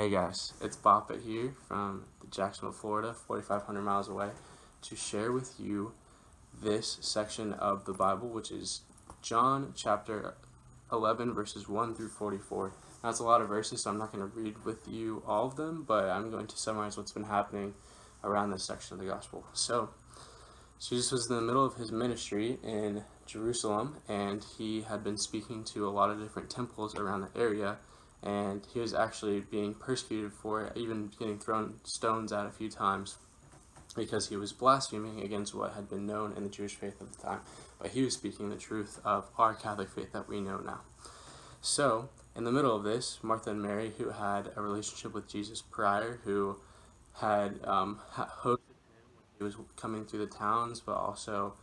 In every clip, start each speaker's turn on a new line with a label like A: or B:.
A: Hey guys, it's Bop It here from Jacksonville, Florida, 4,500 miles away, to share with you this section of the Bible, which is John chapter 11, verses 1 through 44. Now, it's a lot of verses, so I'm not going to read with you all of them, but I'm going to summarize what's been happening around this section of the gospel. So, Jesus was in the middle of his ministry in Jerusalem, and he had been speaking to a lot of different temples around the area, and he was actually being persecuted for it, even getting thrown stones at a few times because he was blaspheming against what had been known in the Jewish faith at the time. But he was speaking the truth of our Catholic faith that we know now. So, in the middle of this, Martha and Mary, who had a relationship with Jesus prior, who had hosted he was coming through the towns, but also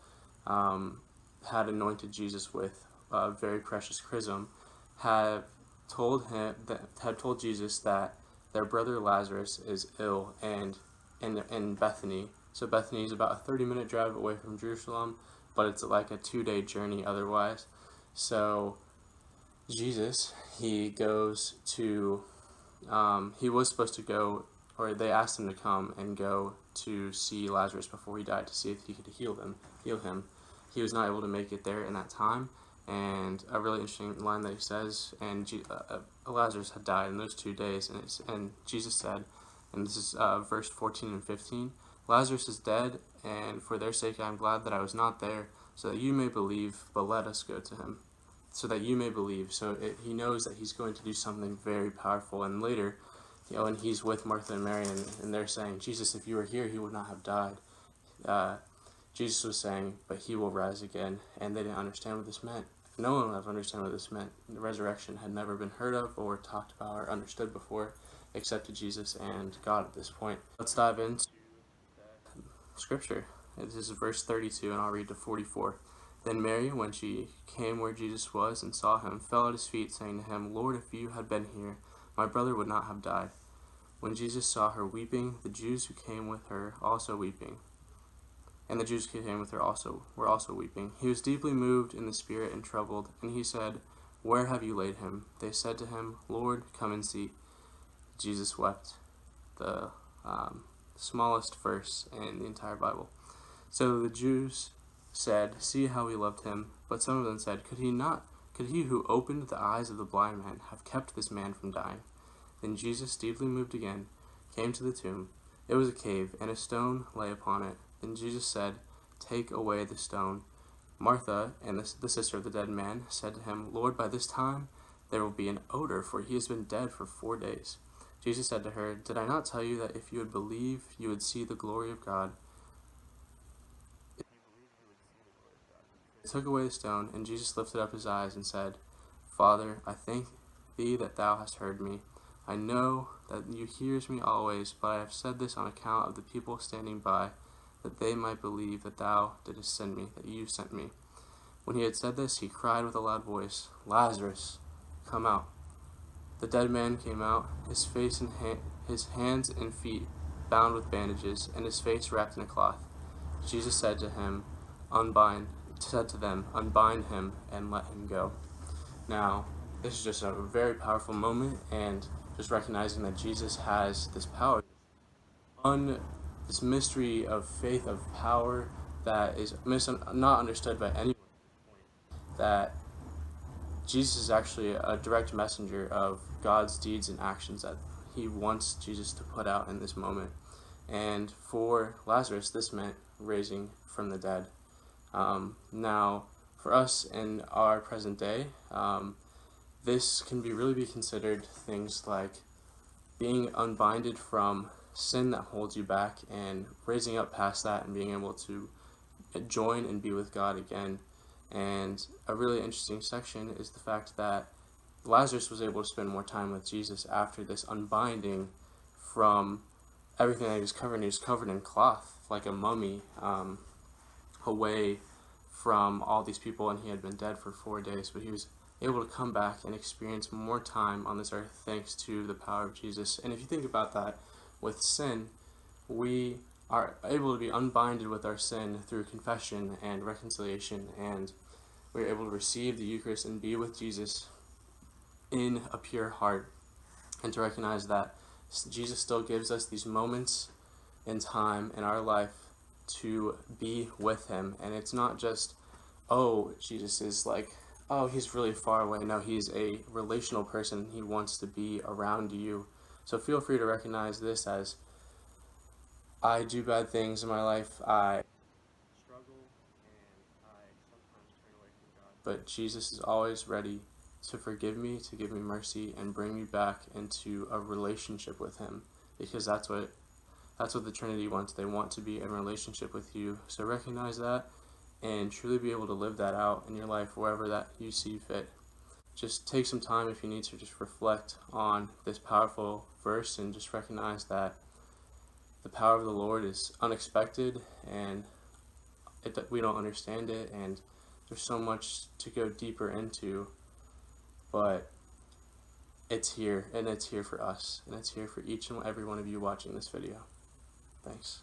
A: had anointed Jesus with a very precious chrism, had told Jesus that their brother Lazarus is ill and in Bethany. So Bethany is about a 30-minute drive away from Jerusalem, but it's like a 2-day journey otherwise. So Jesus, he goes to, he was supposed to go, or they asked him to come and go to see Lazarus before he died to see if he could heal him. He was not able to make it there in that time, and a really interesting line that he says, and Lazarus had died in those 2 days, and Jesus said, and this is verse 14 and 15, Lazarus is dead, and for their sake I am glad that I was not there, so that you may believe, but let us go to him. So that you may believe. So he knows that he's going to do something very powerful, and later, and he's with Martha and Mary, and they're saying, Jesus, if you were here, he would not have died. Jesus was saying, but he will rise again, and they didn't understand what this meant. No one would have understood what this meant. The resurrection had never been heard of or talked about or understood before, except to Jesus and God at this point. Let's dive into Scripture. This is verse 32, and I'll read to 44. Then Mary, when she came where Jesus was and saw him, fell at his feet, saying to him, Lord, if you had been here, my brother would not have died. When Jesus saw her weeping, the Jews who came with her also weeping. And the Jews who came with her were also weeping. He was deeply moved in the spirit and troubled, and he said, Where have you laid him? They said to him, Lord, come and see. Jesus wept. The smallest verse in the entire Bible. So the Jews said, See how he loved him. But some of them said, Could he who opened the eyes of the blind man have kept this man from dying? Then Jesus, deeply moved again, came to the tomb. It was a cave, and a stone lay upon it. Then Jesus said, Take away the stone. Martha, and the sister of the dead man, said to him, Lord, by this time there will be an odor, for he has been dead for 4 days. Jesus said to her, Did I not tell you that if you would believe, you would see the glory of God? They took away the stone, and Jesus lifted up his eyes and said, Father, I thank thee that thou hast heard me. I know that you hears me always, but I have said this on account of the people standing by, that they might believe that thou didst send me, that you sent me. When he had said this, he cried with a loud voice, Lazarus, come out. The dead man came out, his face and his hands and feet bound with bandages, and his face wrapped in a cloth. Jesus said to them, Unbind him and let him go. Now, this is just a very powerful moment, and just recognizing that Jesus has this power, this mystery of faith, of power that is not understood by anyone, that Jesus is actually a direct messenger of God's deeds and actions that he wants Jesus to put out in this moment. And for Lazarus, this meant raising from the dead. Now, for us in our present day, this can really be considered things like being unbinded from sin that holds you back and raising up past that and being able to join and be with God again. And a really interesting section is the fact that Lazarus was able to spend more time with Jesus after this unbinding from everything that he was covered in. He was covered in cloth like a mummy, away from all these people, and he had been dead for 4 days, but he was able to come back and experience more time on this earth thanks to the power of Jesus. And if you think about that, with sin, we are able to be unbinded with our sin through confession and reconciliation, and we're able to receive the Eucharist and be with Jesus in a pure heart, and to recognize that Jesus still gives us these moments in time in our life to be with him. And it's not just, oh, Jesus is like, oh, he's really far away. No, he's a relational person. He wants to be around you. So feel free to recognize this as, I do bad things in my life. I struggle and I sometimes turn away from God. But Jesus is always ready to forgive me, to give me mercy, and bring me back into a relationship with him. Because that's what the Trinity wants. They want to be in relationship with you. So recognize that and truly be able to live that out in your life wherever that you see fit. Just take some time if you need to just reflect on this powerful verse and just recognize that the power of the Lord is unexpected and we don't understand it, and there's so much to go deeper into, but it's here, and it's here for us, and it's here for each and every one of you watching this video. Thanks.